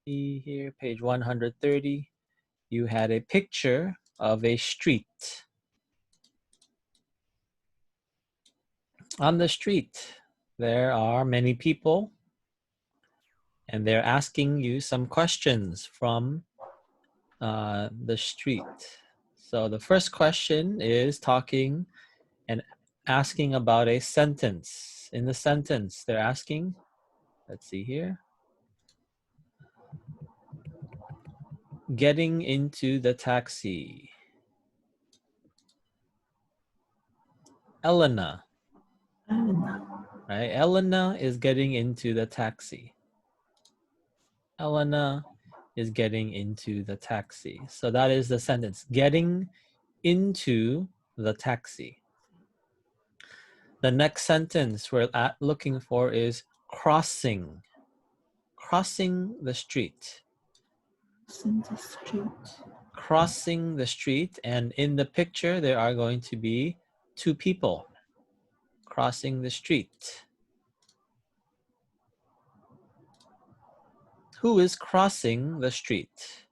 See here, page 130, you had a picture of a street. On the street, there are many people, and they're asking you some questions from the street. So the first question is talking and asking about a sentence. In the sentence, they're asking, let's see here, getting into the taxi. Elena, right? Elena is getting into the taxi. Elena is getting into the taxi. So that is the sentence, getting into the taxi. The next sentence we're looking for is crossing. Crossing the street. Crossing the street, and in the picture there are going to be two people crossing the street. Who is crossing the street?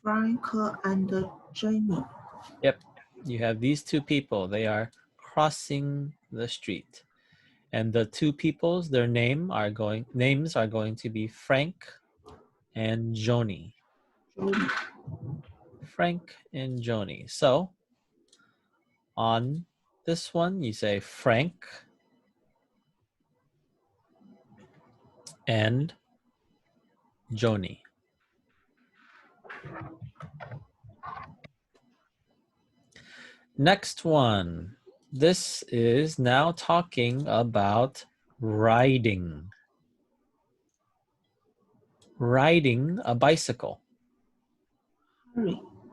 Frank and Jamie. Yep, you have these two people. They are crossing the street. And the two people's, their names are going to be Frank and Joni. Frank and Joni. So on this one, you say Frank and Joni. Next one. This is now talking about riding. Riding a bicycle.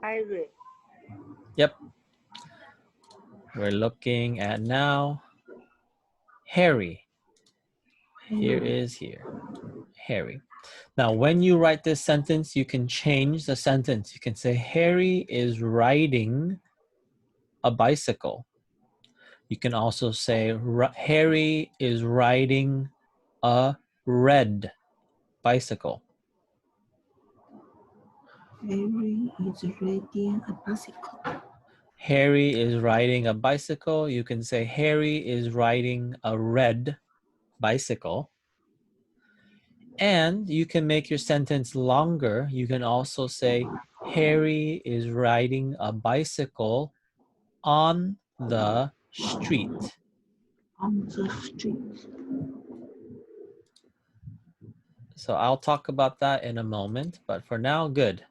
Harry. Yep. We're looking at now Harry. Here is Harry. Now, when you write this sentence, you can change the sentence. You can say Harry is riding a bicycle. You can also say Harry is riding a red bicycle. Harry is riding a bicycle. Harry is riding a bicycle. You can say Harry is riding a red bicycle. And you can make your sentence longer. You can also say Harry is riding a bicycle on the street. On the street. So I'll talk about that in a moment, but for now, good.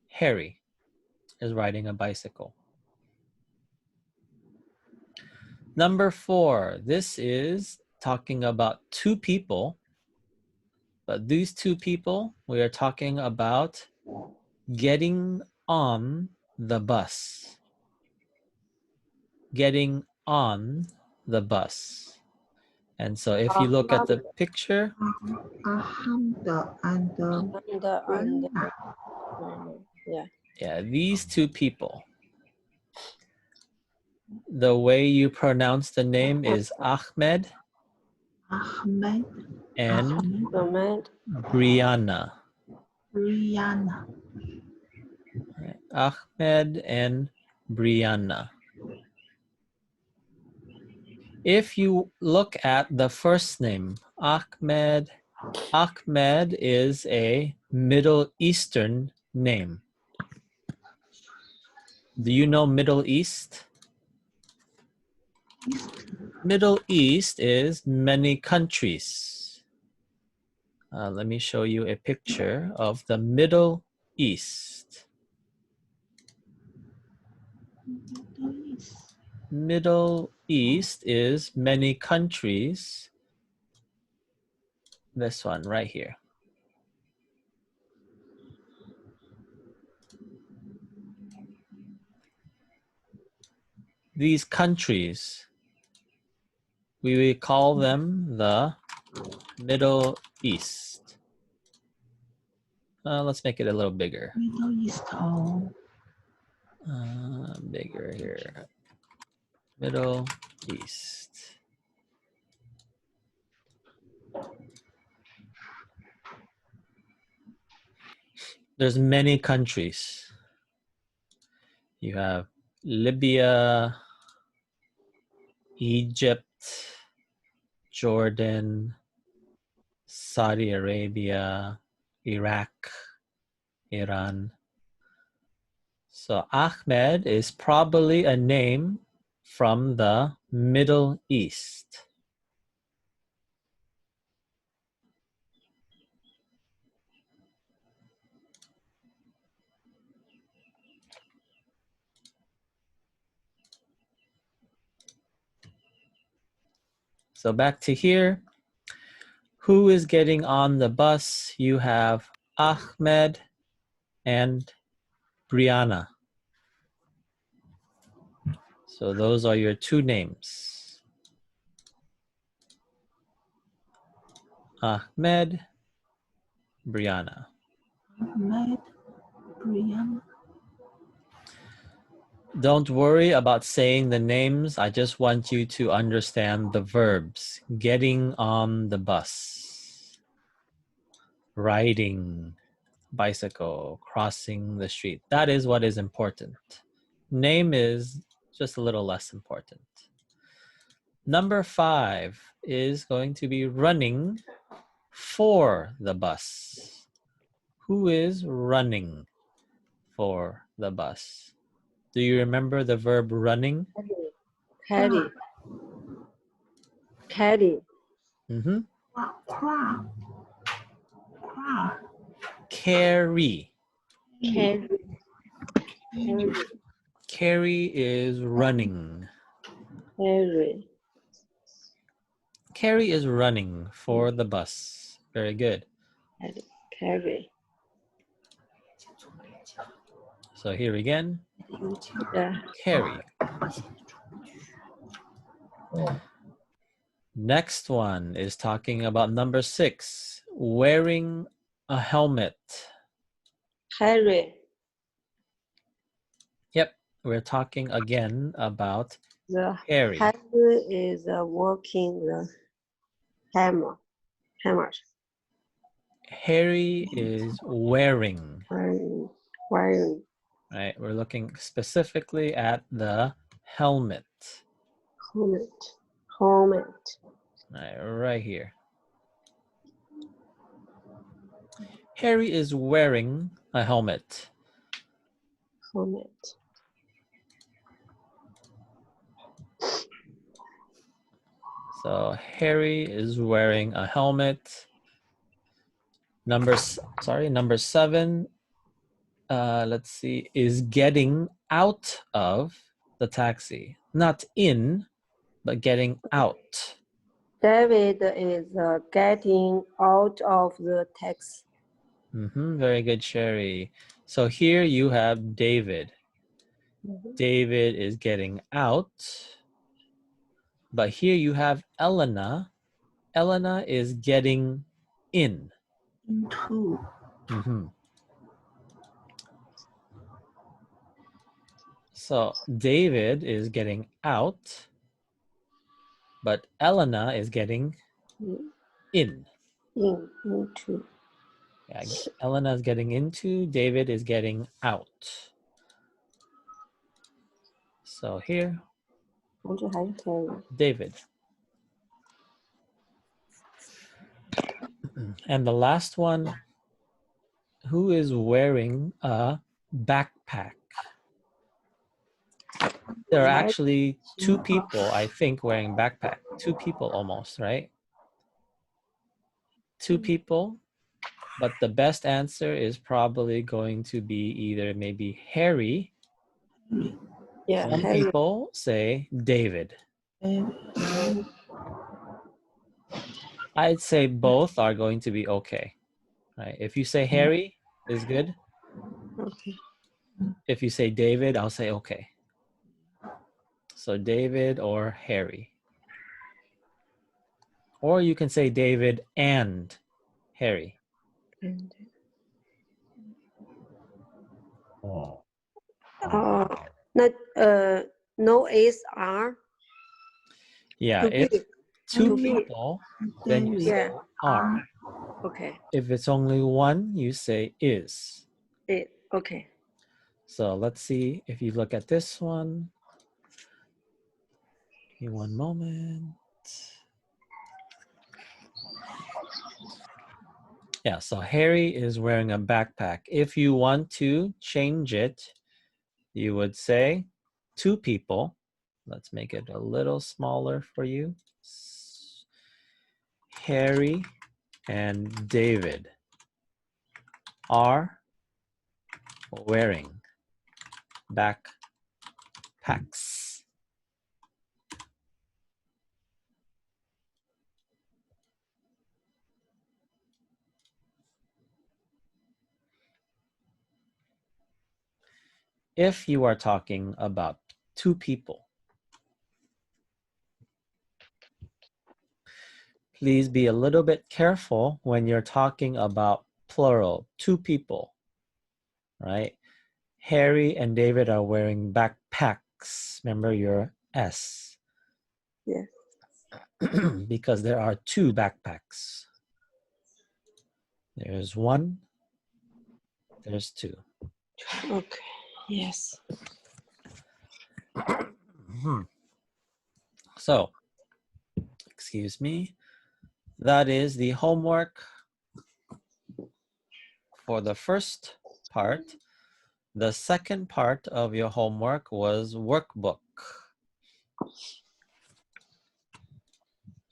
Harry is riding a bicycle. Number 4, this is talking about two people, but these two people, we are talking about getting on the bus. Getting on the bus. And so if you look at the picture, yeah, these two people, the way you pronounce the name is Ahmed and Brianna. Ahmed and Brianna. If you look at the first name, Ahmed is a Middle Eastern name. Do you know Middle East? Middle East is many countries. Let me show you a picture of the Middle East. Middle East is many countries. This one right here. These countries, we will call them the Middle East. Let's make it a little bigger. Middle East. Bigger here. Middle East. There's many countries. You have Libya, Egypt, Jordan, Saudi Arabia, Iraq, Iran. So Ahmed is probably a name from the Middle East. So back to here. Who is getting on the bus? You have Ahmed and Brianna. So those are your two names. Ahmed, Brianna. Ahmed, Brianna. Don't worry about saying the names. I just want you to understand the verbs. Getting on the bus, riding, bicycle, crossing the street. That is what is important. Name is just a little less important. Number 5 is going to be running for the bus. Who is running for the bus? Do you remember the verb running? Carry. Carry. Mm-hmm. Carry. Carry. Carry. Carry is running. Carry. Carry is running for the bus. Very good. Carry. So here again, Yeah. carry. Next one is talking about number 6, wearing a helmet. Carry. Yep, we're talking again about The carry. hammer is working the hammer. Hammer. Harry is wearing. Wearing. Right, we're looking specifically at the helmet. Helmet. Helmet. Right here. Harry is wearing a helmet. Helmet. So Harry is wearing a helmet. Number 7. Let's see, is getting out of the taxi. Not in, but getting out. David is getting out of the taxi. Very good, Sherry. So here you have David. David is getting out. But here you have Elena. Elena is getting in. Into. So David is getting out, but Elena is getting in. Into. Yeah, Elena is getting into, David is getting out. So here, David. And the last one, who is wearing a backpack? There are actually 2 people, I think, wearing backpack. 2 people almost, right? 2 people, but the best answer is probably going to be either maybe Harry. Yeah, Some Harry. people say David. I'd say both are going to be okay. Right? If you say Harry is good. Okay. If you say David, I'll say okay. So David or Harry. Or you can say David and Harry. No S R. Yeah, To if be. 2 To be. people, then you say Yeah. are. Okay. If it's only one, you say is. It. Okay. So let's see if you look at this one. Give me one moment. Yeah, so Harry is wearing a backpack. If you want to change it, you would say 2 people. Let's make it a little smaller for you. Harry and David are wearing backpacks. If you are talking about 2 people, please be a little bit careful when you're talking about plural, 2 people, right? Harry and David are wearing backpacks. Remember your S. Yes. Because there are 2 backpacks. There's 1, there's 2. Okay. Yes. So, excuse me, that is the homework for the first part. The second part of your homework was workbook.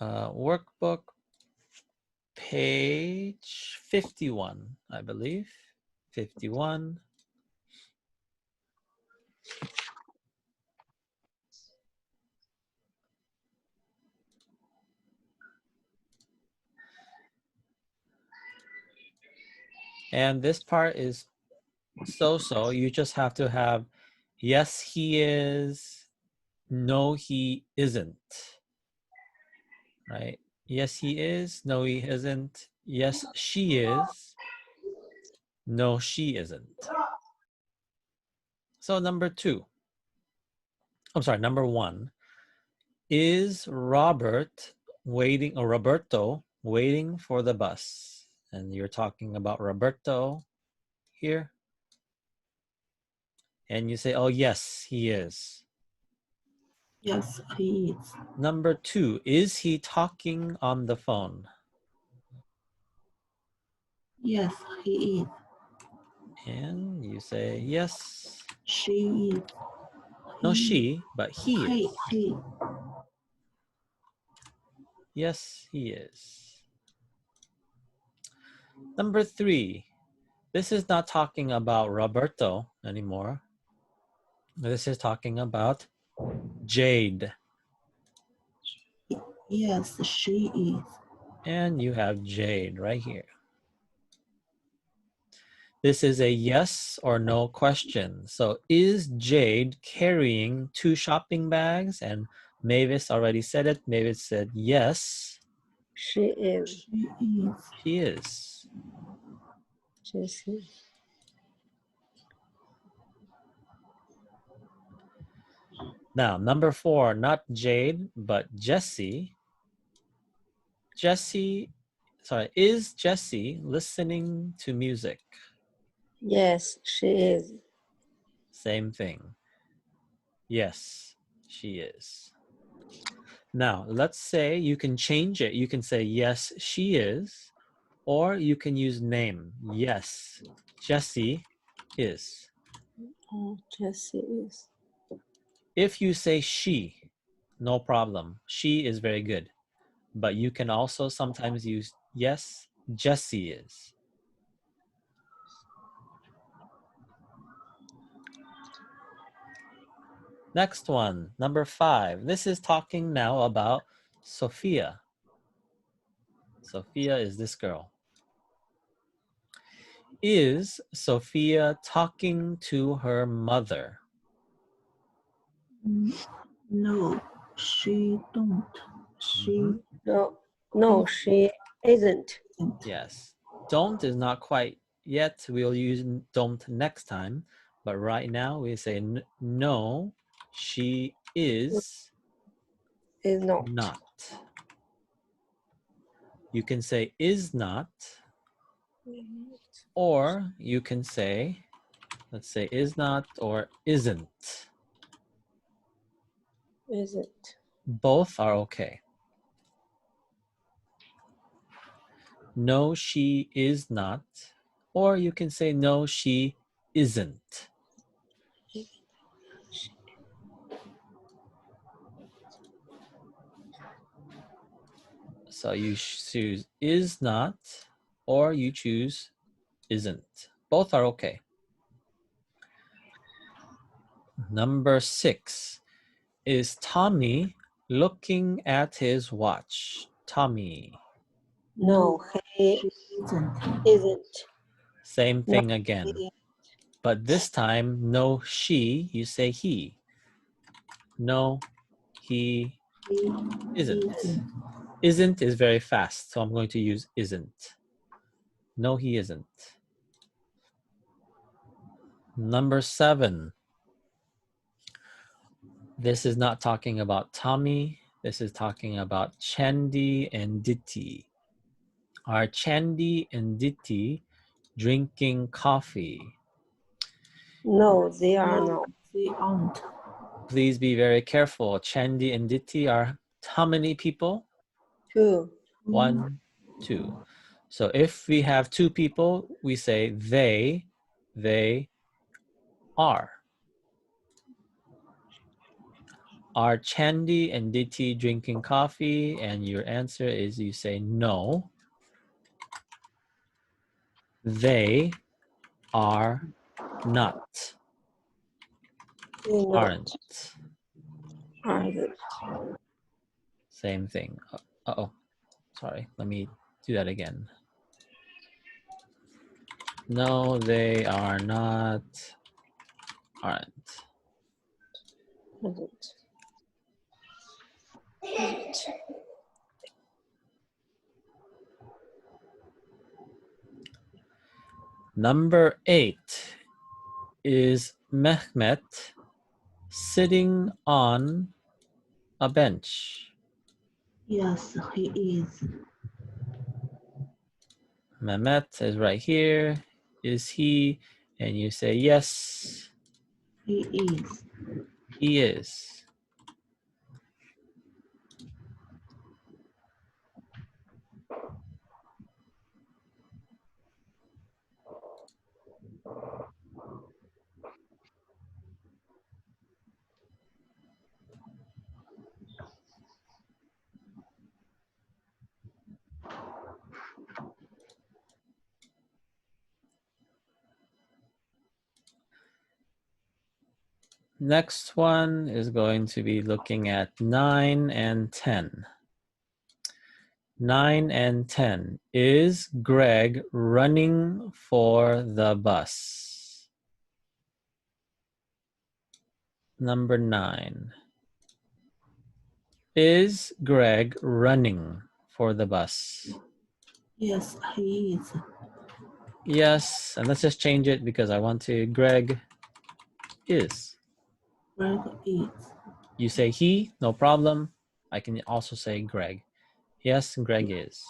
Workbook page 51, I believe. 51. And this part is so-so. You just have to have yes, he is, no, he isn't. Right? Yes, he is, no, he isn't. Yes, she is, no, she isn't. So number 1. Is Robert waiting, or Roberto waiting for the bus? And you're talking about Roberto here. And you say, oh, yes, he is. Yes, he is. Number 2, is he talking on the phone? Yes, he is. And you say, yes. She is. No, He- she, but he is. He. Yes, he is. Number 3, this is not talking about Roberto anymore. This is talking about Jade. Yes, she is. And you have Jade right here. This is a yes or no question. So is Jade carrying 2 shopping bags? And Mavis already said it. Mavis said yes, She is. She is. she is. Jessie. Now, number 4, not Jade, but Jessie. Is Jessie listening to music? Yes, she is. Same thing. Yes, she is. Now, let's say you can change it. You can say, yes, she is, or you can use name. Yes, Jessie is. Oh, Jessie is. If you say she, no problem. She is very good. But you can also sometimes use, yes, Jessie is. Next one, number 5. This is talking now about Sophia. Sophia is this girl. Is Sophia talking to her mother? No, she don't. She No, she isn't. isn't. Yes. Don't is not quite yet. We'll use don't next time. But right now we say no, she is Is not. not. You can say is not, Or you can say, let's say is not or isn't. Isn't. Both are okay. No, she is not. Or you can say no, she isn't. So you choose is not, or you choose isn't. Both are okay. Number 6. Is Tommy looking at his watch? Tommy. No, he she isn't. isn't. Same No, thing again. he- But this time, no she, you say he. No, he He isn't. isn't. Isn't is very fast, so I'm going to use isn't. No, he isn't. Number 7. This is not talking about Tommy. This is talking about Chandi and Diti. Are Chandi and Diti drinking coffee? No, they are No, not. they aren't. Please be very careful. Chandi and Diti are how many people? 2. 1, 2. So if we have 2 people, we say they are. Are Chandi and Diti drinking coffee? And your answer is you say no. They are not. They not. Aren't. Aren't. Same thing. Uh-oh. Sorry. Let me do that again. No, they are not. Aren't. Isn't. Isn't. Number 8. Is Mehmet sitting on a bench? Yes, he is. Mehmet is right here. Is he? And you say yes, He is. he is. Next one is going to be looking at 9 and 10. 9 and 10. Is Greg running for the bus? Number 9. Is Greg running for the bus? Yes, he is. Yes, and let's just change it because I want to. Greg is. Greg is. You say he, no problem. I can also say Greg. Yes, Greg is.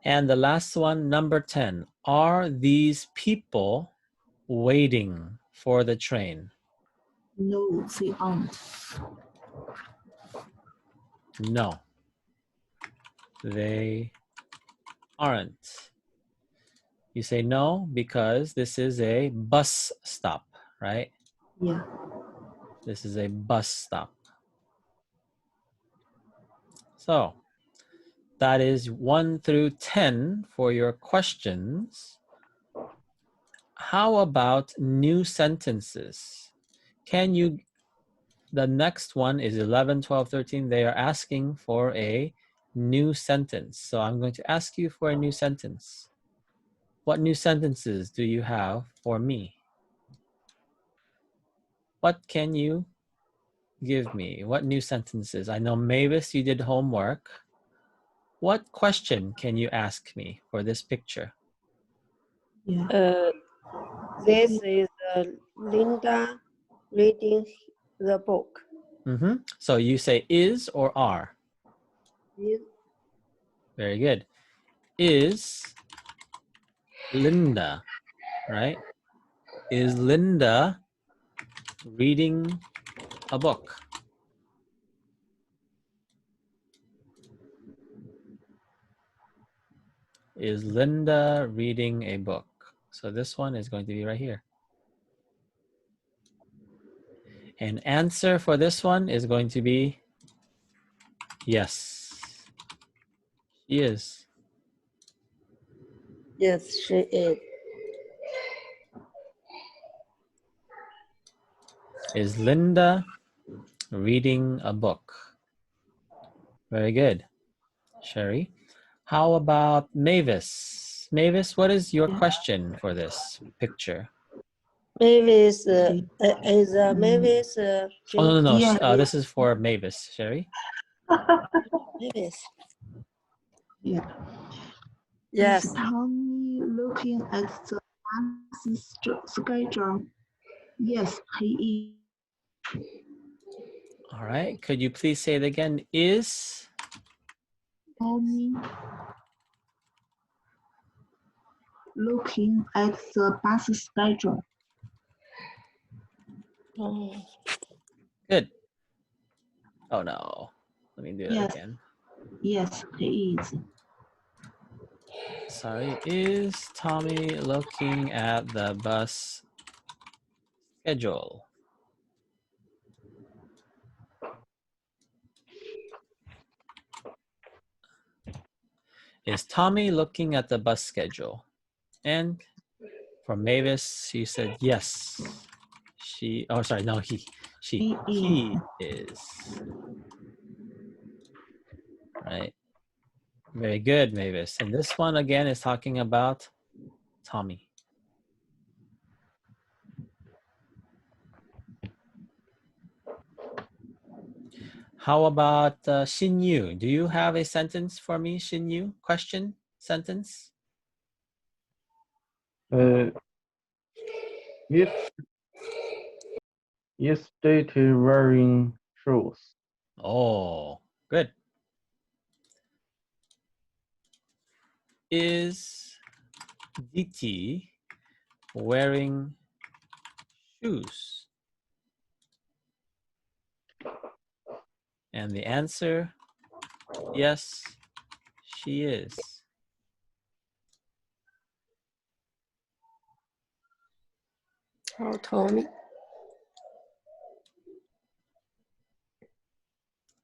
And the last one, number 10. Are these people waiting for the train? No, they aren't. No, they aren't. You say no because this is a bus stop, right? Yeah. This is a bus stop. So that is 1 through 10 for your questions. How about new sentences? The next one is 11, 12, 13. They are asking for a new sentence. So I'm going to ask you for a new sentence. What new sentences do you have for me? What can you give me? What new sentences? I know, Mavis, you did homework. What question can you ask me for this picture? Yeah. This is Linda reading the book. So you say is or are? Is Very good. is Linda, right? Is Linda reading a book? Is Linda reading a book? So this one is going to be right here. And answer for this one is going to be yes. She is. Yes, she is. Is Linda reading a book? Very good, Sherry. How about Mavis? Mavis, what is your question for this picture? Mavis, Okay. is Mavis Oh, no, no, no. Yeah. This is for Mavis, Sherry. Mavis? Yeah. Yes. Is Tommy looking at the bus schedule? Yes, he is. All right. Could you please say it again? Is Tommy looking at the bus schedule? Oh, good. Oh, no. Let me do that Yes. again. Yes, he is. Sorry. Is Tommy looking at the bus schedule? Is Tommy looking at the bus schedule? And for Mavis, she said yes. She, oh, sorry, no, he is. Right. Very good, Mavis. And this one again is talking about Tommy. How about Xin Yu? Do you have a sentence for me, Xin Yu? Question? Sentence? Yes, yesterday wearing shoes. Oh, good. Is DT wearing shoes? And the answer, yes, she is. oh, Tommy.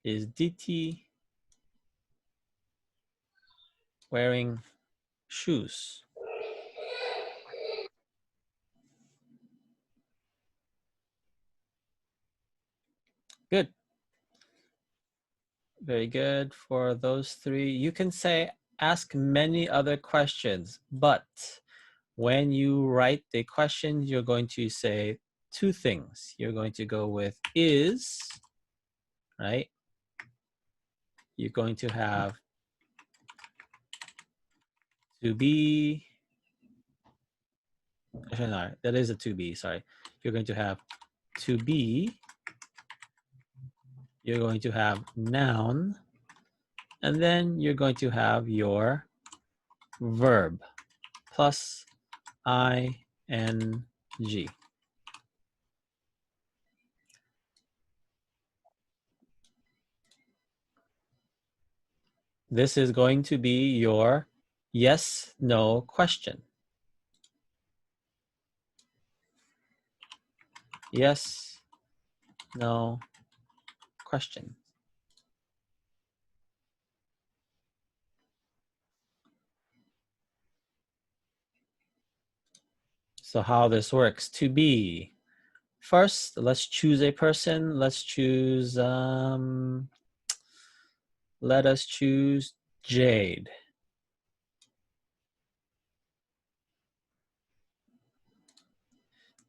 Is DT wearing shoes? Good. Very good for those three. You can say, ask many other questions, but when you write the question, you're going to say two things. You're going to go with is, right? You're going to have to be, actually, no, that is a to be, sorry. You're going to have to be, you're going to have noun, and then you're going to have your verb plus ing. This is going to be your yes, no question. Yes, no question. So how this works, to be. First, let's choose a person. Let's choose, let us choose Jade.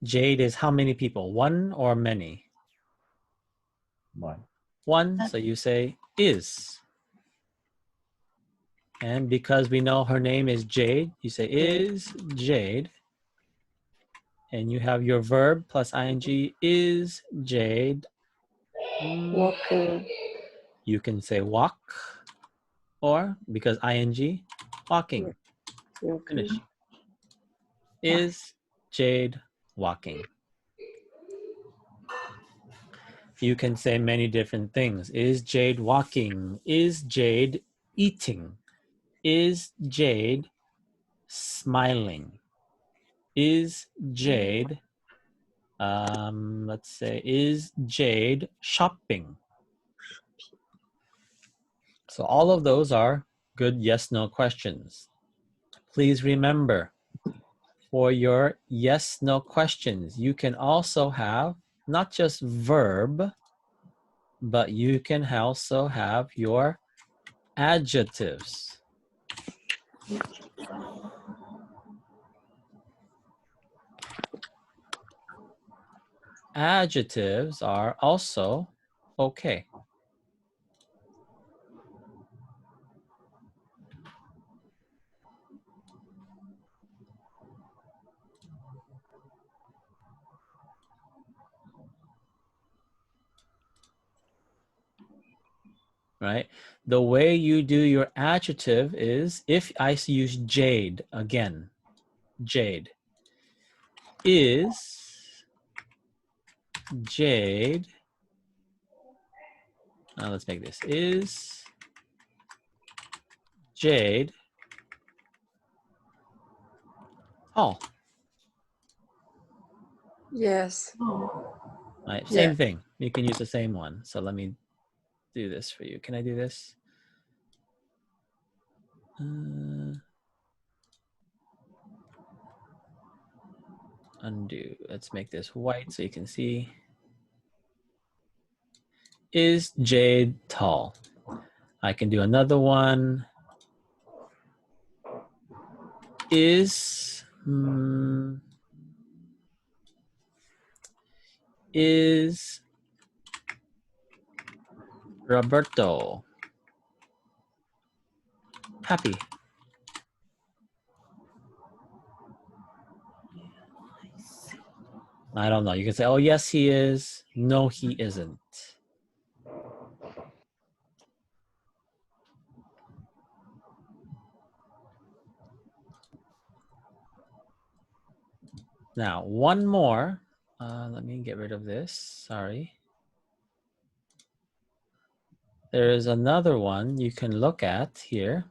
Jade is how many people? One or many? One. One, so you say is. And because we know her name is Jade, you say is Jade. And you have your verb plus ing, is Jade. Walking. You can say walk, or because ing, walking. Okay. Finish. Is Jade walking? You can say many different things. Is Jade walking? Is Jade eating? Is Jade smiling? Is Jade, let's say, is Jade shopping? So all of those are good yes/no questions. Please remember, for your yes/no questions, you can also have not just verb, but you can also have your adjectives. Adjectives are also okay. Right? The way you do your adjective is, if I use Jade again, Jade. Is Jade, let's make this, is Jade tall? Yes. Oh, Right? Yeah. Same thing. You can use the same one. So let me do this for you. Can I do this? Undo. Let's make this white so you can see. Is Jade tall? I can do another one. Is Roberto happy? I see. I don't know. You can say, oh, yes, he is. No, he isn't. Now, one more. Let me get rid of this. Sorry. There is another one you can look at here.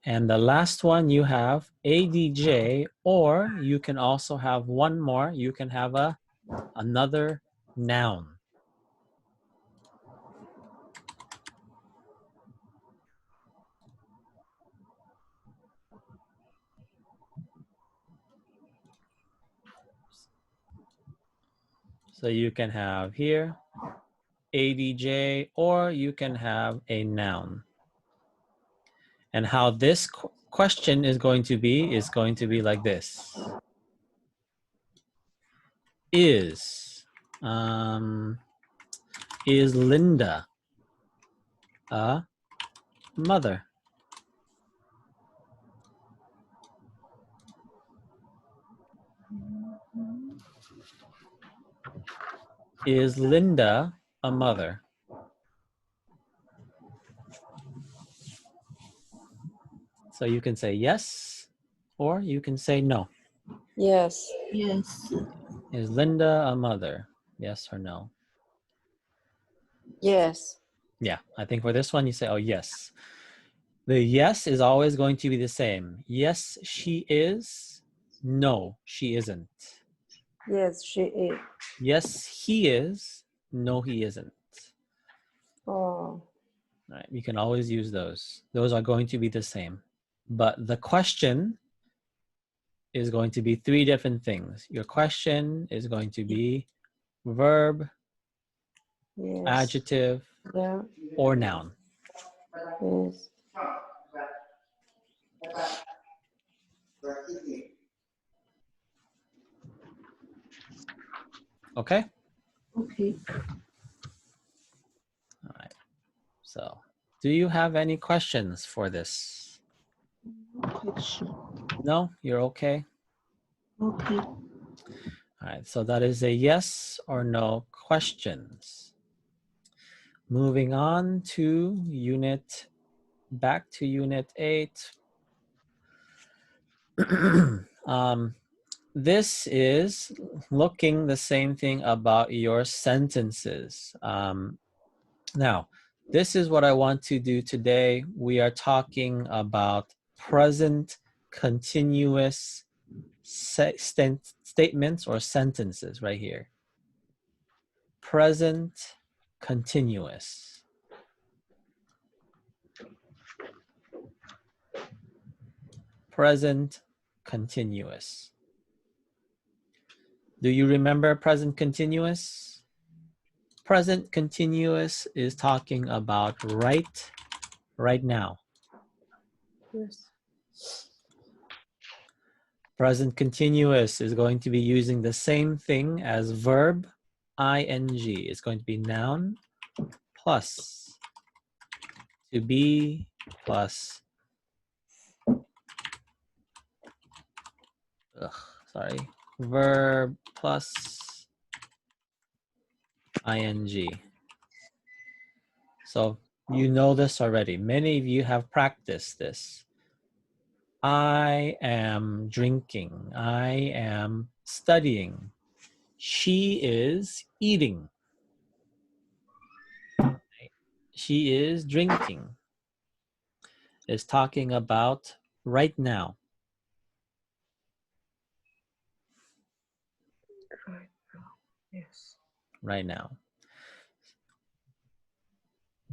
And the last one you have ADJ, or you can also have one more. You can have another noun. So you can have here ADJ, or you can have a noun. And how this question is going to be like this. Is Linda a mother? Is Linda a mother? So you can say yes, or you can say no. Yes. Yes. Is Linda a mother? Yes or no? Yes. Yeah, I think for this one, you say, oh, yes. The yes is always going to be the same. Yes, she is. No, she isn't. Yes, she is. Yes, he is. No, he isn't. Oh. Right? You can always use those. Those are going to be the same. But the question is going to be three different things. Your question is going to be verb, Yes. adjective, Yeah. or noun. Yes. Okay? Okay. All right. So, do you have any questions for this? No question. No? You're okay? Okay. All right. So, that is a yes or no questions. Moving on to Unit back to Unit 8. This is looking the same thing about your sentences. Now, this is what I want to do today. We are talking about present continuous statements or sentences right here. Present continuous. Present continuous. Do you remember present continuous? Present continuous is talking about right now. Yes. Present continuous is going to be using the same thing as verb ing. It's going to be noun plus to be plus verb plus ing. So you know this already. Many of you have practiced this. I am drinking. I am studying. She is eating. She is drinking. Is talking about right now. Right now. Yes. Right now.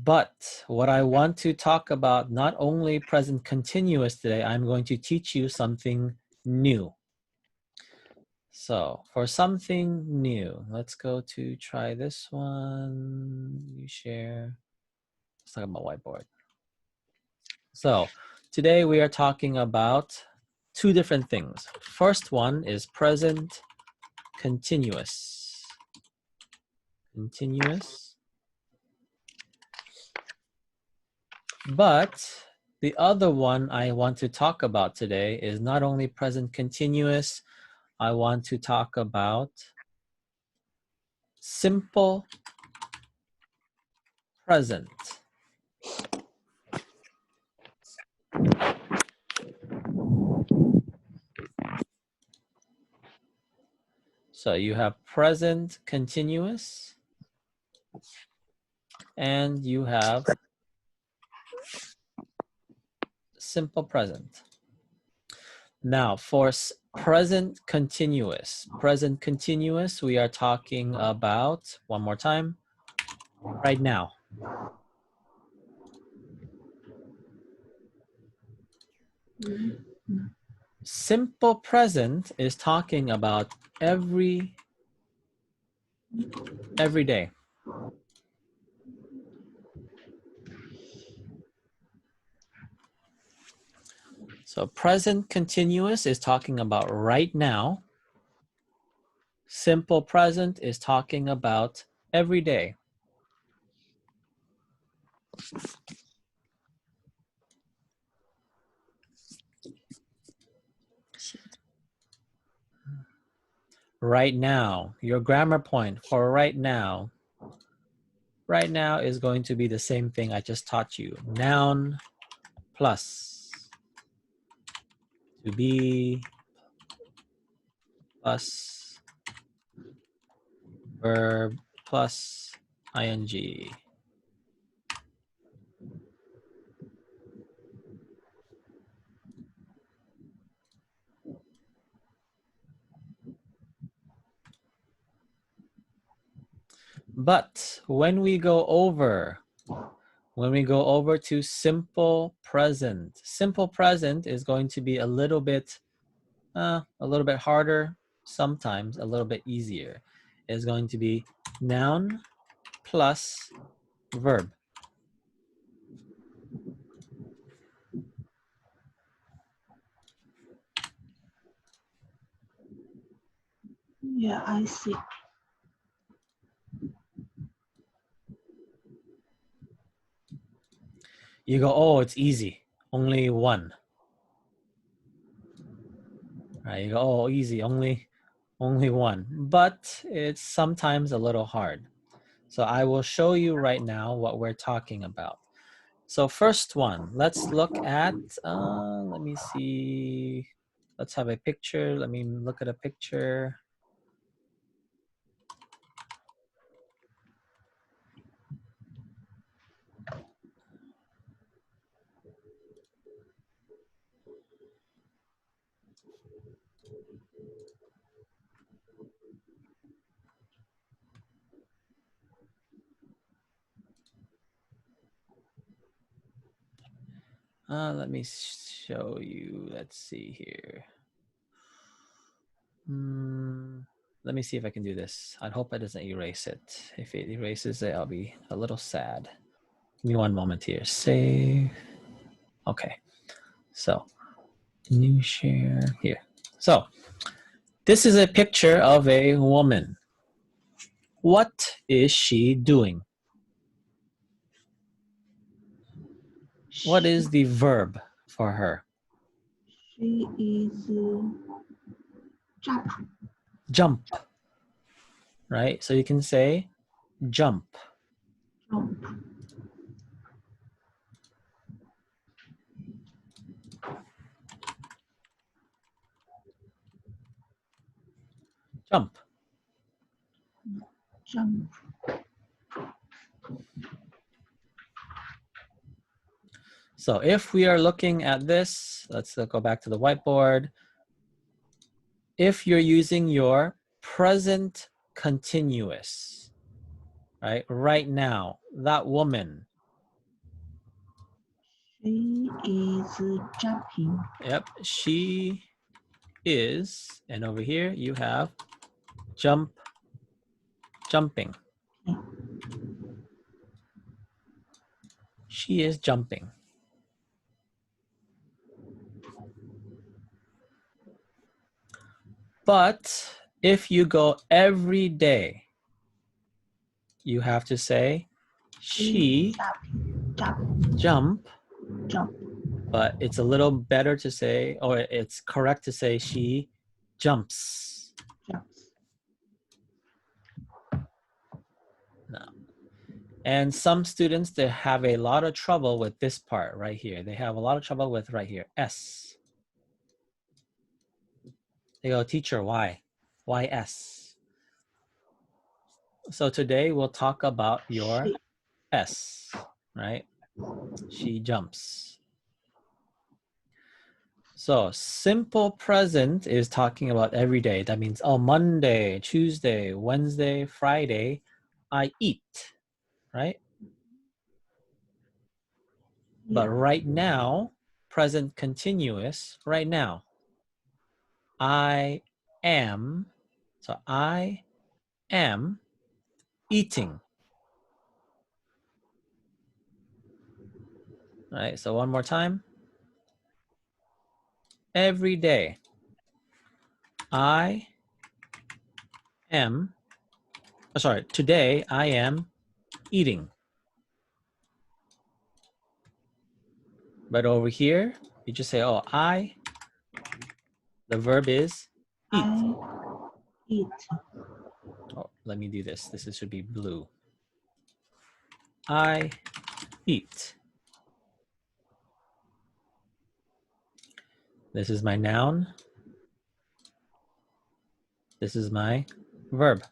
But what I want to talk about, not only present continuous today, I'm going to teach you something new. So for something new, let's go to try this one. You share. Let's talk about whiteboard. So today we are talking about two different things. First one is present continuous. Continuous. But the other one I want to talk about today is not only present continuous, I want to talk about simple present. So you have present continuous and you have simple present. Now for present continuous, we are talking about, one more time, right now. Simple present is talking about every day. So present continuous is talking about right now. Simple present is talking about every day. Right now, your grammar point for right now. Right now is going to be the same thing I just taught you. Noun plus to be plus verb plus ing. But when we go over to simple present is going to be a little bit harder, sometimes a little bit easier. It's going to be noun plus verb. Yeah, I see. You go, oh, it's easy. Only one. Right? You go, oh, easy. Only one. But it's sometimes a little hard. So I will show you right now what we're talking about. So first one, let's look at, let me see. Let's have a picture. Let me look at a picture. Let me show you. Let's see here. Let me see if I can do this. I hope it doesn't erase it. If it erases it, I'll be a little sad. Give me one moment here. Save. Okay. So, new share here. So, this is a picture of a woman. What is she doing? What is the verb for her? She is jump. Jump. Right? So you can say jump. Jump. Jump. Jump. So if we are looking at this, let's go back to the whiteboard. If you're using your present continuous, right now, that woman. She is jumping. Yep, she is, and over here you have jumping. She is jumping. But if you go every day, you have to say she jump, but it's a little better to say, or it's correct to say she jumps. Jumps. No. And some students, they have a lot of trouble with this part right here. They have a lot of trouble with right here, S. They go, teacher, why? Why S? So today we'll talk about your S, right? She jumps. So simple present is talking about every day. That means, oh, Monday, Tuesday, Wednesday, Friday, I eat, right? But right now, present continuous, right now, I am, so I am eating. All right, so one more time. Every day, I am, today I am eating. But over here, you just say, oh, the verb is eat. I eat. Oh, let me do this. This should be blue. I eat. This is my noun. This is my verb.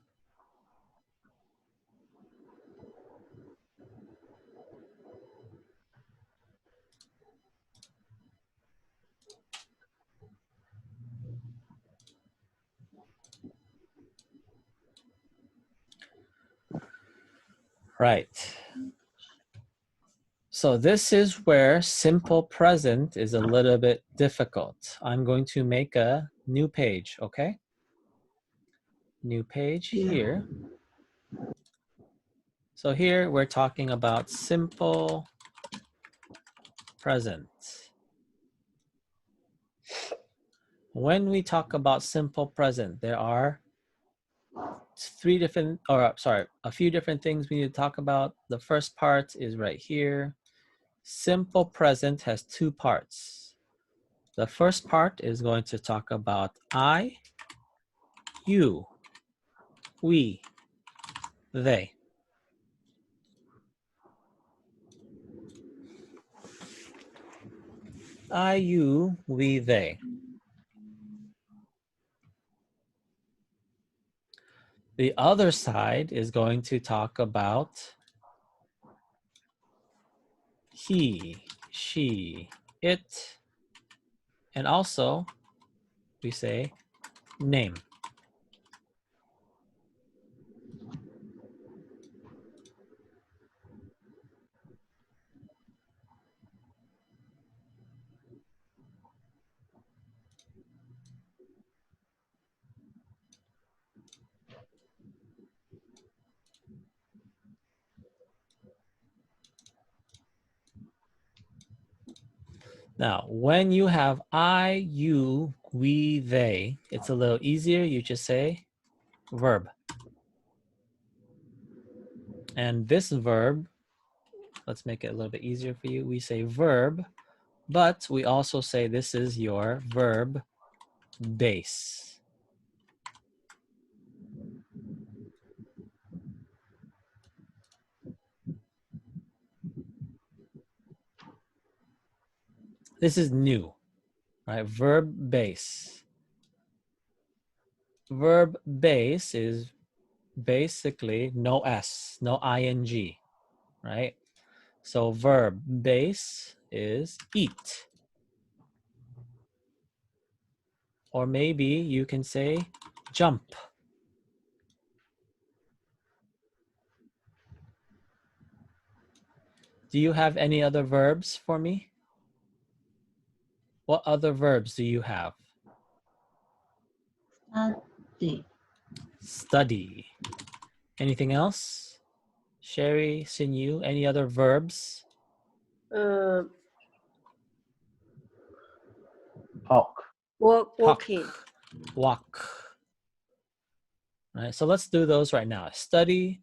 Right. So this is where simple present is a little bit difficult. I'm going to make a new page, okay? New page here. So here we're talking about simple present. When we talk about simple present, there are a few different things we need to talk about. The first part is right here. Simple present has two parts. The first part is going to talk about I, you, we, they. I, you, we, they. The other side is going to talk about he, she, it, and also we say name. Now, when you have I, you, we, they, it's a little easier. You just say verb. And this verb, let's make it a little bit easier for you. We say verb, but we also say this is your verb base. This is new, right? Verb base. Verb base is basically no S, no ing, right? So verb base is eat. Or maybe you can say jump. Do you have any other verbs for me? What other verbs do you have? Study. Study. Anything else? Sherry, Sinew, any other verbs? Talk. Walking. Walk. All right, so let's do those right now. Study,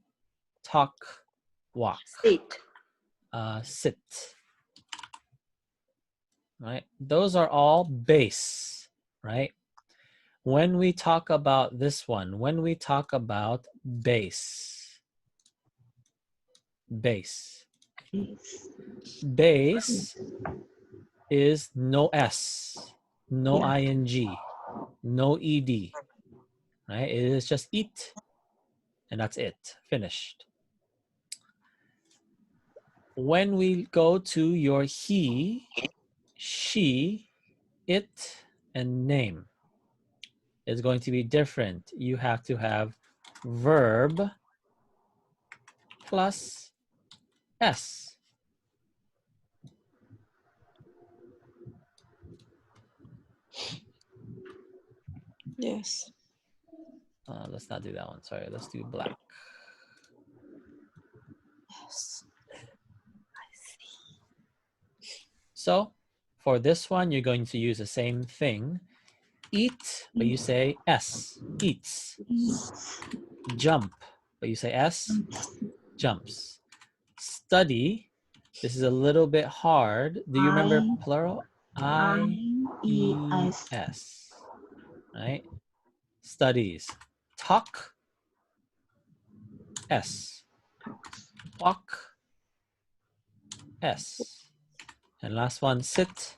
talk, walk. Sit. Sit. Right? Those are all base, right? When we talk about this one, when we talk about base, base is no S, no Yeah. ing, no ed, right? It is just eat, and that's it, finished. When we go to your he, she, it, and name, is going to be different. You have to have verb plus S. Yes. Let's not do that one. Sorry, let's do black. Yes. I see. So for this one, you're going to use the same thing. Eat, but you say S, eats. Jump, but you say S, jumps. Study, this is a little bit hard. Do you remember plural? I-E-S, right? Studies. Talk, S. Walk, S. And last one, sit,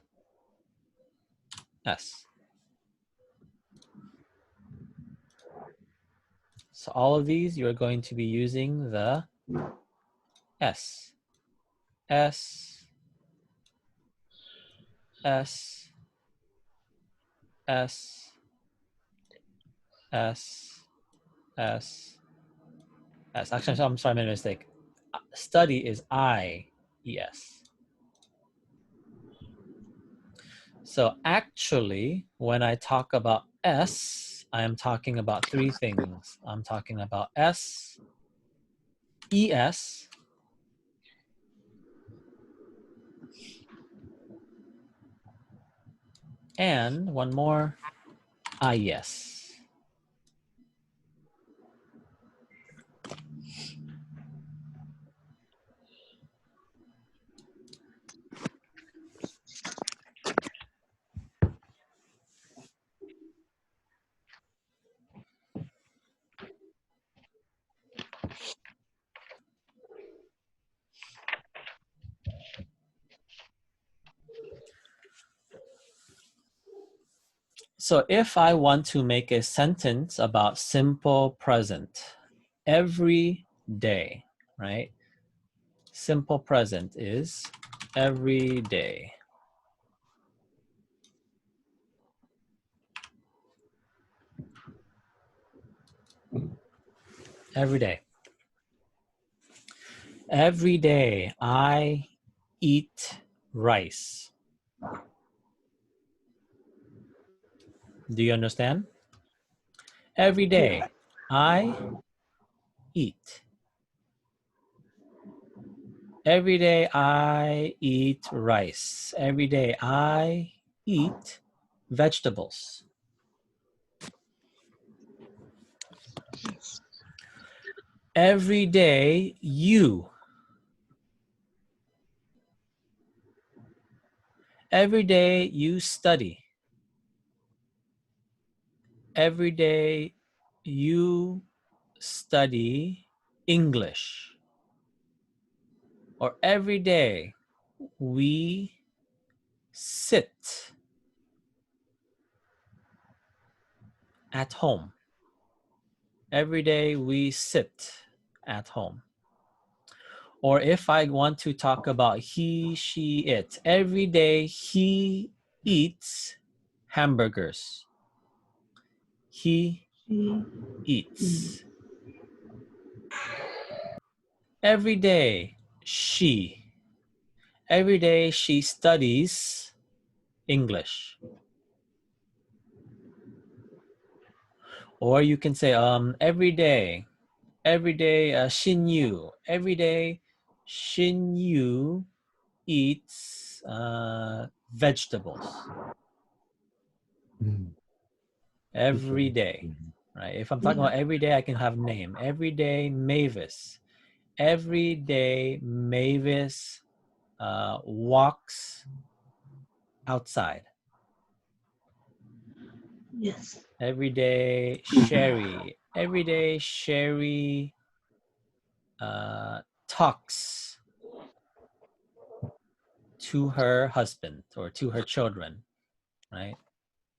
S. So all of these, you're going to be using the S. S, S, S, S, S, S. Actually, I'm sorry, I made a mistake. Study is I-E-S. So actually, when I talk about S, I am talking about three things. I'm talking about S, ES, and one more, IES. So if I want to make a sentence about simple present, every day, right? Simple present is every day. Every day. Every day I eat rice. Do you understand? Every day I eat. Every day I eat rice. Every day I eat vegetables. Yes. Every day you. Every day you study. Every day you study English. Or every day we sit at home. Every day we sit at home. Or if I want to talk about he, she, it, every day he eats hamburgers. He She eats. Every day she. Every day she studies English. Or you can say every day Xin Yu. Every day Xin Yu eats vegetables. Every day, right? If I'm talking about every day, I can have name. Every day Mavis. Every day Mavis walks outside. yes. Every day Sherry. Every day Sherry talks to her husband or to her children, right?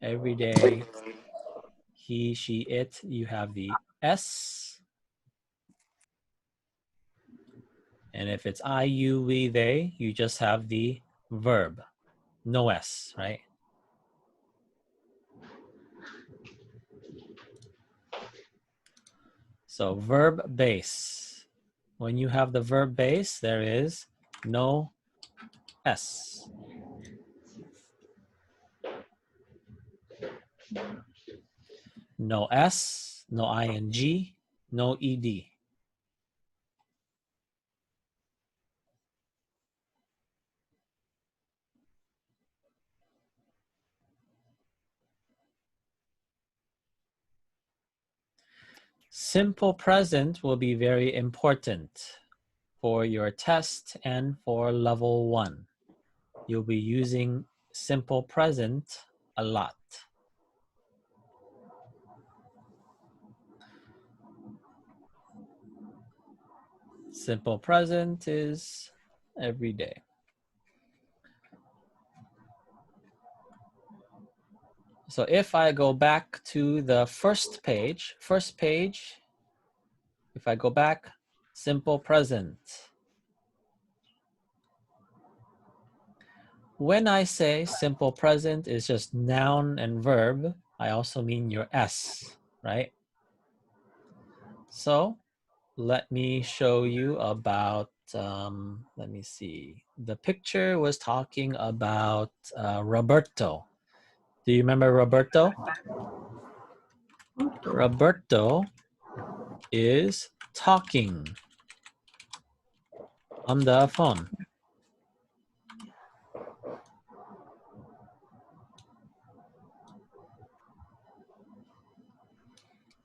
Every day he, she, it, you have the S. And if it's I, you, we, they, you just have the verb. No S, right? So verb base. When you have the verb base, there is no S. No S, no ing, no ed. Simple present will be very important for your test and for level 1. You'll be using simple present a lot. Simple present is every day. So if I go back to the first page, if I go back, simple present. When I say simple present is just noun and verb, I also mean your S, right? So let me show you about, let me see. The picture was talking about Roberto. Do you remember Roberto? Roberto is talking on the phone.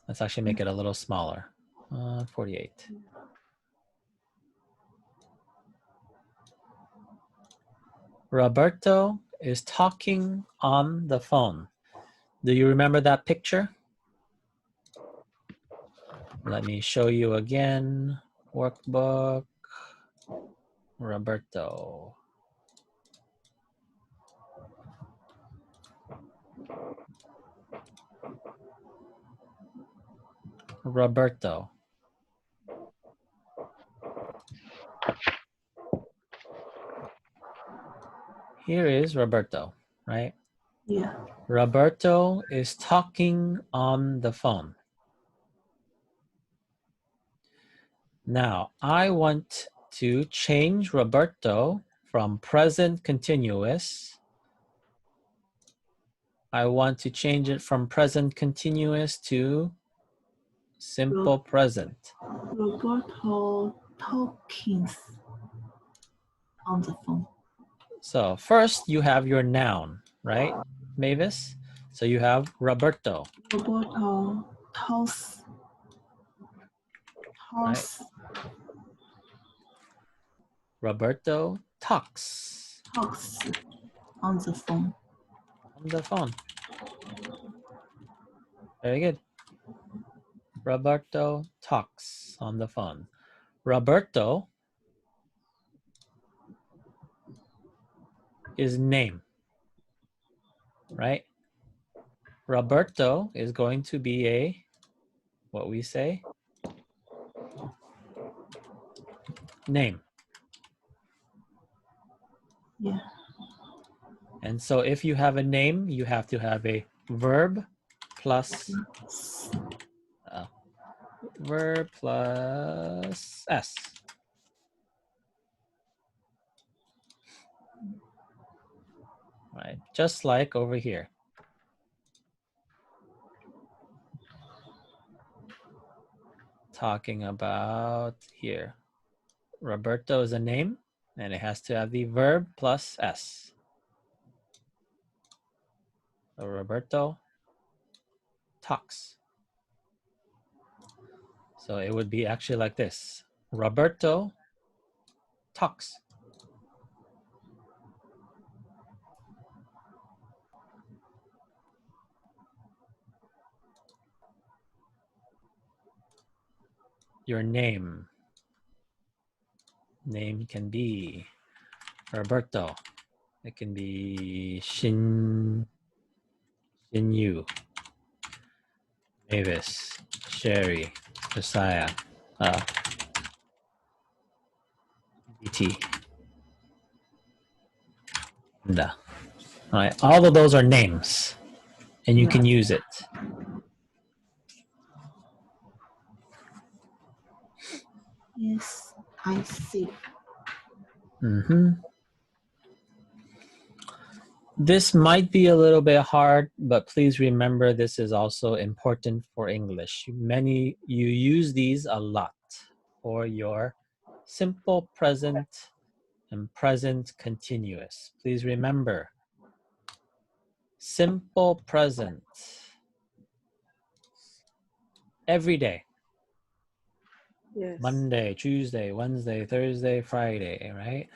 Let's actually make it a little smaller. 48. Roberto is talking on the phone. Do you remember that picture? Let me show you again. Workbook. Roberto. Roberto? Here is Roberto, right? Yeah. Roberto is talking on the phone. Now, I want to change Roberto from present continuous. I want to change it from present continuous to simple present. Roberto talking on the phone. So first you have your noun, right, Mavis? So you have Roberto, Roberto right? Roberto talks talks on the phone. on the phone. Very good. Roberto talks on the phone. Roberto is name, right? Roberto is going to be a, what we say, name. Yeah. And so if you have a name, you have to have a verb plus S. Right, just like over here. Talking about here. Roberto is a name and it has to have the verb plus S. So Roberto talks. So it would be actually like this. Roberto talks. Your name. Name can be Roberto. It can be Shin Yu, Mavis, Sherry, Josiah, BT, Linda. All right, all of those are names, and you can use it. Yes, I see. This might be a little bit hard, but please remember this is also important for English. You use these a lot for your simple present and present continuous. Please remember, simple present, every day. Yes. Monday, Tuesday, Wednesday, Thursday, Friday, right?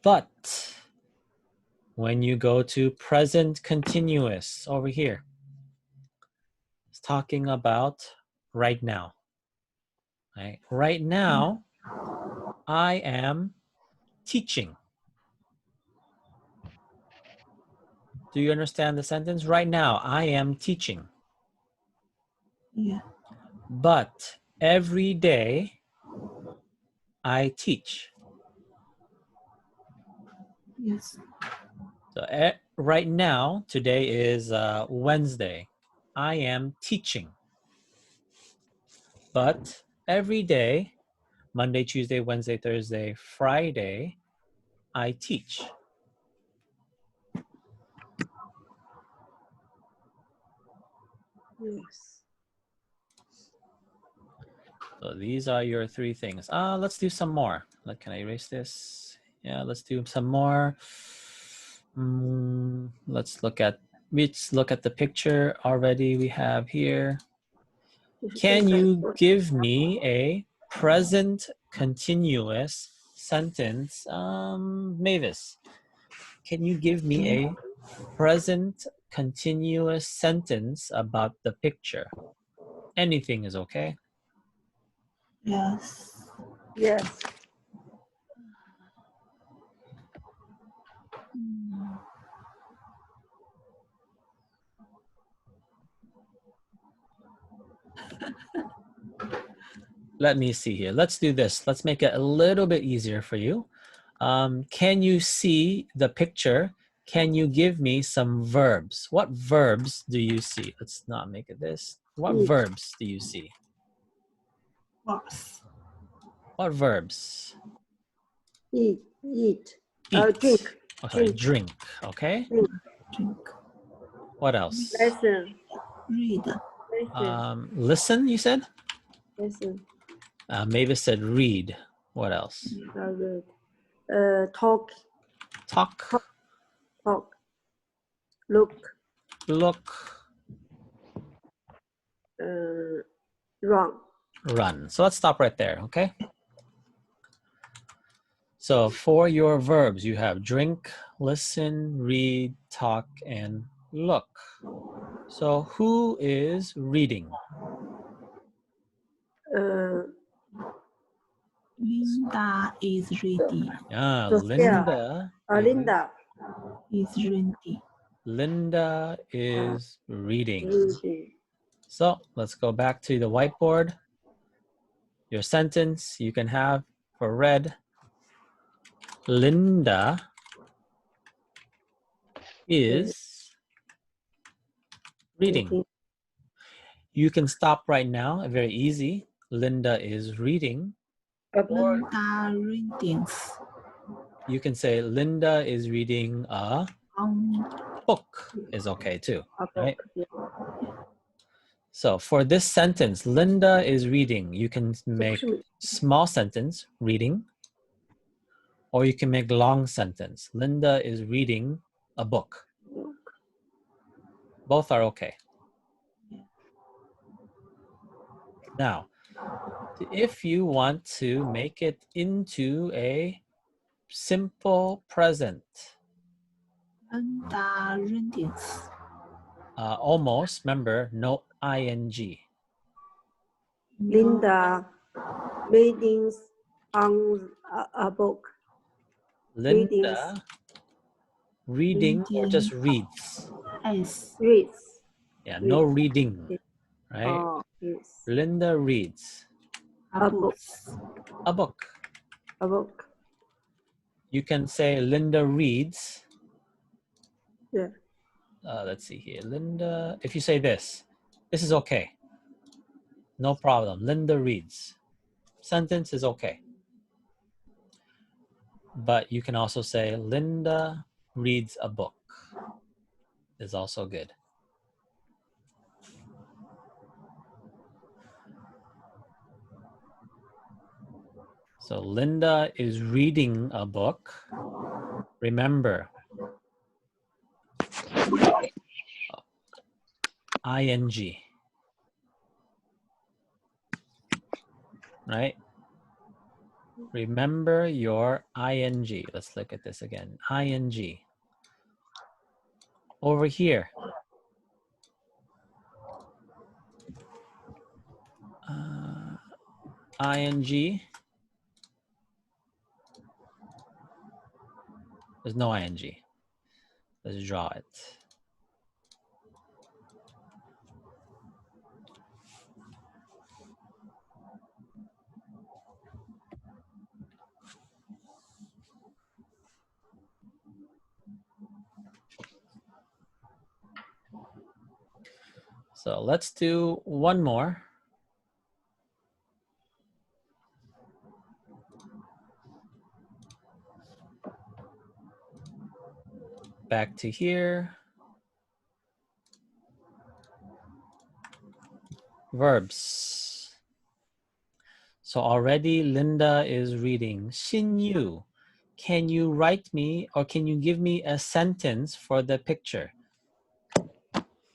But when you go to present continuous over here, it's talking about right now. Right? Right now, I am teaching. Do you understand the sentence? Right now, I am teaching. Yeah. But every day, I teach. Yes. So right now, today is Wednesday. I am teaching. But every day, Monday, Tuesday, Wednesday, Thursday, Friday, I teach. Yes. So these are your three things. Let's do some more. Can I erase this? Yeah, let's do some more. Let's look at the picture already we have here. Can you give me a present continuous sentence? Mavis, can you give me a present continuous sentence about the picture? Anything is okay. Yes. Yes. let me see here. Let's do this. Let's make it a little bit easier for you. Can you see the picture? Can you give me some verbs? What verbs do you see? Let's not make it this. What Eat. verbs do you see? Was. What verbs? Eat. Eat. Drink. Oh, sorry, Drink. drink. Okay. Drink. What else? Lesson. Read. Listen, you said? Lesson. Mavis said read. What else? Good. Talk. Talk. Talk. Look. Look. Run. Run. So let's stop right there, okay? So for your verbs, you have drink, listen, read, talk, and look. So who is reading? Linda is ready. Ah, Sophia. Linda. Is ready. Linda is reading. Reading. So let's go back to the whiteboard. Your sentence you can have for red. Linda is reading. You can stop right now, very easy. Linda is reading. Or Linda readings. you can say Linda is reading a book is okay too, right? Yeah. So for this sentence, Linda is reading, you can make small sentence, reading, or you can make long sentence. Linda is reading a book. Both are okay. Now, if you want to make it into a simple present, Linda readings. almost, remember, no ing. Linda readings on a book. Linda reading or just reads? S. Reads. Yeah, no reading, right? Oh, yes. Linda reads A book. a book. A book. You can say Linda reads. Yeah. Let's see here. Linda, if you say this is okay. No problem. Linda reads. Sentence is okay. But you can also say Linda reads a book. Is also good. So Linda is reading a book. Remember, ing. Right? Remember your ing. Let's look at this again. Ing. Over here. Ing. There's no ing. Let's draw it. So let's do one more. Back to here. Verbs. So already Linda is reading. Xin Yu, can you write me or can you give me a sentence for the picture?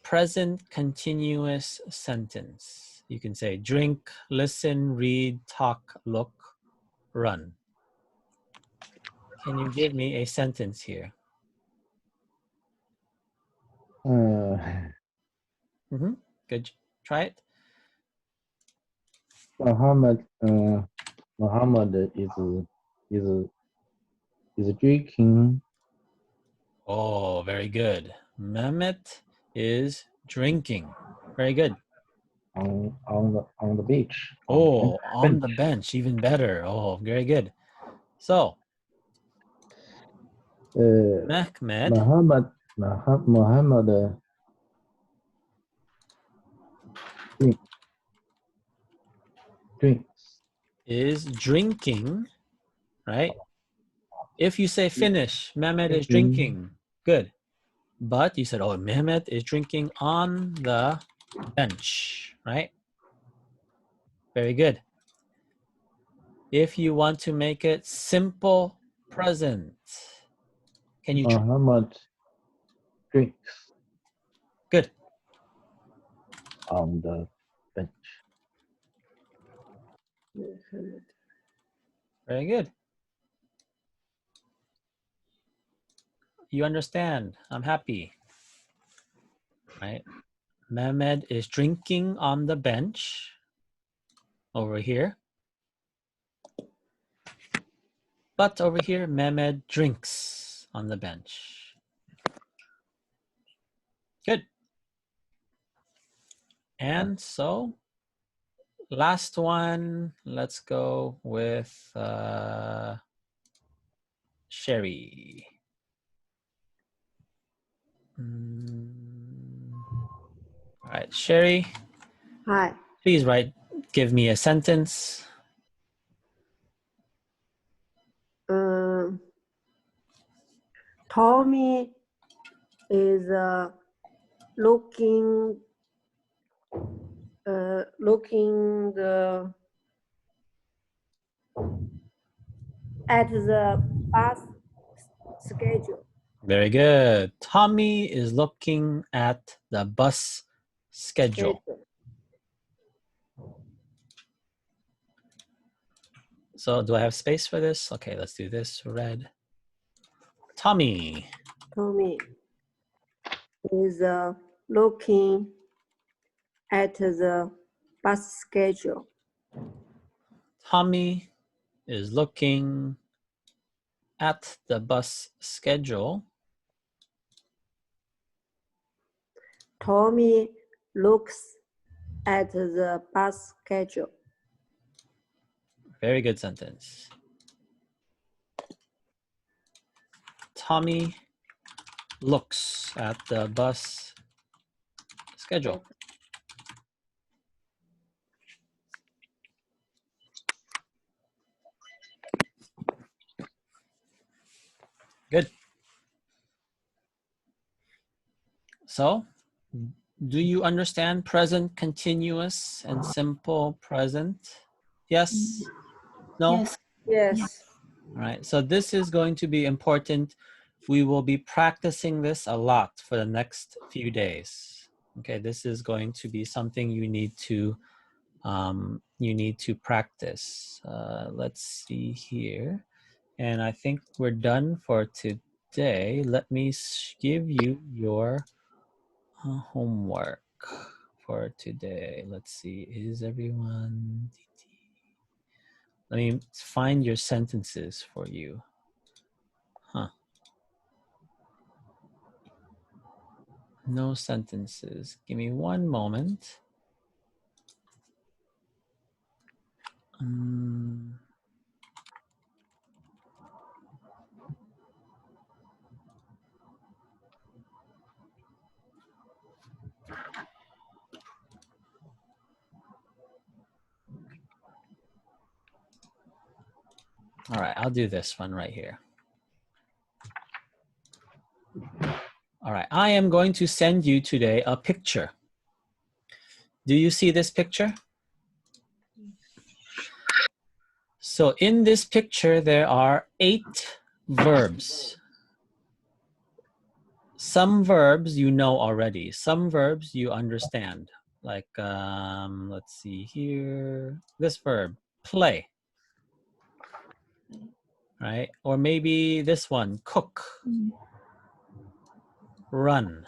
Present continuous sentence. You can say drink, listen, read, talk, look, run. Can you give me a sentence here? Good. Try it. Muhammad is drinking. Oh, very good. Mehmet is drinking. Very good. on the beach. Oh, on the bench, even better. Oh, very good. So, Mehmet Muhammad drinks. is drinking, right? If you say finish, Mehmet is Drinking. drinking. Good. But you said, oh, Mehmet is drinking on the bench, right? Very good. If you want to make it simple present, can you try? Muhammad drinks Good. on the bench. Very good. You understand. I'm happy. Right? Mehmet is drinking on the bench over here. But over here, Mehmet drinks on the bench. Good. And so, last one, let's go with Sherry. All right, Sherry, Hi. please give me a sentence. Tommy is looking at the bus schedule. Very good. Tommy is looking at the bus schedule. So do I have space for this? Okay, let's do this. Red. Tommy. Tommy is looking at the bus schedule. Tommy is looking at the bus schedule. Tommy looks at the bus schedule. Very good sentence. Tommy looks at the bus schedule. Good. So, do you understand present continuous and simple present? Yes? No? Yes. Yes. All right, so this is going to be important. We will be practicing this a lot for the next few days. Okay, this is going to be something you need to practice. Let's see here. And I think we're done for today. Let me give you your homework for today. Let's see, is everyone... Let me find your sentences for you. No sentences. Give me one moment. All right, I'll do this one right here. All right, I am going to send you today a picture. Do you see this picture? So in this picture, there are 8 verbs. Some verbs you know already. Some verbs you understand. Like, let's see here. This verb, play. Right? Or maybe this one, cook. Run.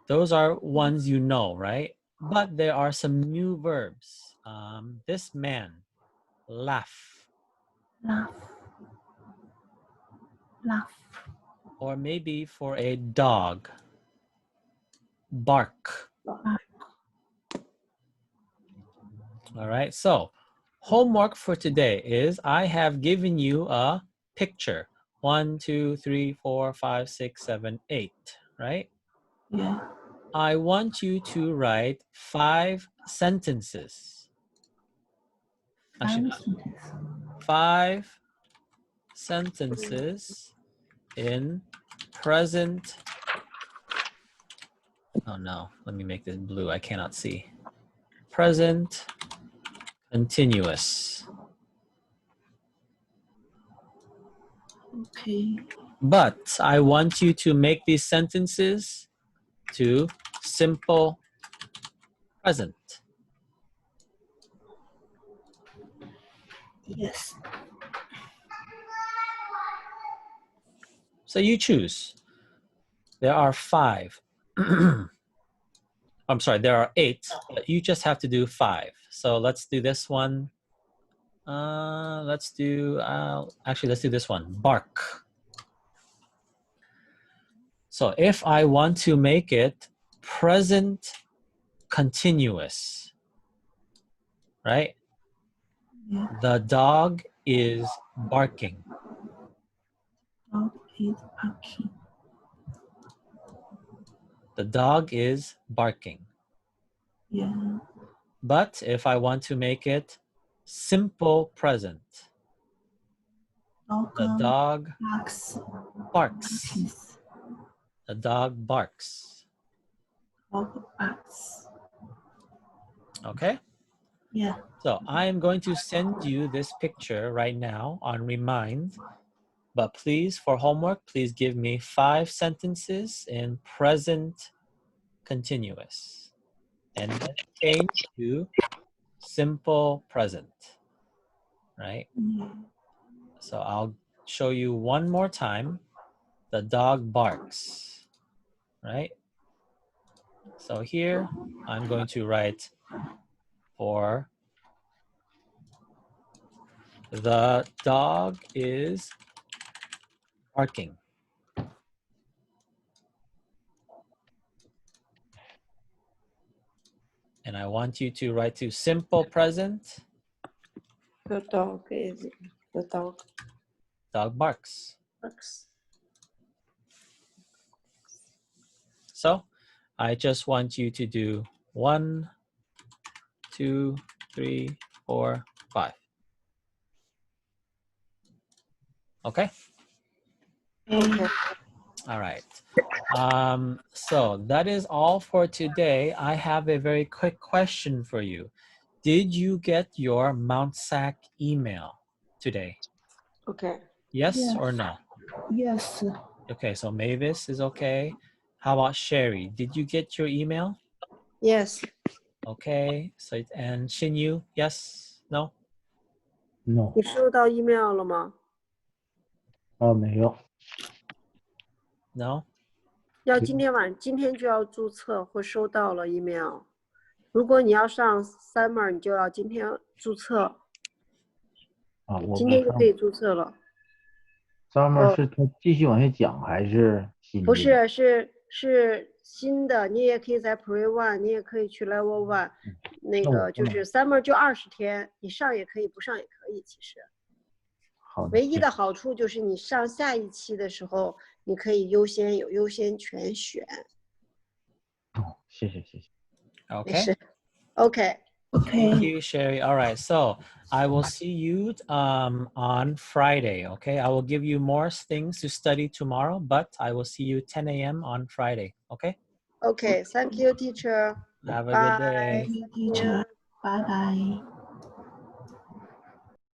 Those are ones you know, right? But there are some new verbs. This man, laugh. Laugh. Laugh. Or maybe for a dog, bark. Bark. All right. So homework for today is I have given you a picture. 1, 2, 3, 4, 5, 6, 7, 8. Right? Yeah. I want you to write 5 sentences. Actually, 5 sentences in present. Oh no, let me make this blue. I cannot see. Present continuous. Okay. But I want you to make these sentences to simple present. Yes. So you choose. There are 5. I'm sorry, there are 8, but you just have to do 5. So let's do this one. Let's do this one. Bark. So if I want to make it present continuous, right? Yeah. The dog is barking. Dog is barking. The dog is barking. Yeah. But if I want to make it simple present, Dog the dog barks. barks. The dog barks. Dog barks. Okay? Yeah. So I am going to send you this picture right now on Remind. But please, for homework, please give me 5 sentences in present continuous. And then change to simple present. Right? Yeah. So I'll show you one more time. The dog barks. Right? So here, I'm going to write for the dog is barking. And I want you to write to simple present. The dog is the dog Dog barks. barks. So I just want you to do 1, 2, 3, 4, 5. Okay? Okay. All right. So that is all for today. I have a very quick question for you. Did you get your Mount Sac email today? Okay. Yes Yes. or no? Yes. Okay, so Mavis is okay. How about Sherry? Did you get your email? Yes. Okay. So and Xinyu, yes? No? No，你收到 email 了吗？没有。 No? 要今天就要注册或收到了 email。如果你要上 Summer， 你就要今天注册，我今天就可以注册了。Summer 是他继续往下讲还是新的？不是，是新的，你也可以在 Pre One， 你也可以去 Level One， 那个就是 Summer 就20天，你上也可以，不上也可以。其实，好的。唯一的好处就是你上下一期的时候，你可以有优先权选。谢谢。Okay. 没事 OK。 Thank Okay. you, Sherry. All right. So I will see you on Friday. Okay. I will give you more things to study tomorrow, but I will see you 10 a.m. on Friday. Okay. OK，Thank you, teacher. Have a good day. Thank you, teacher. Bye bye.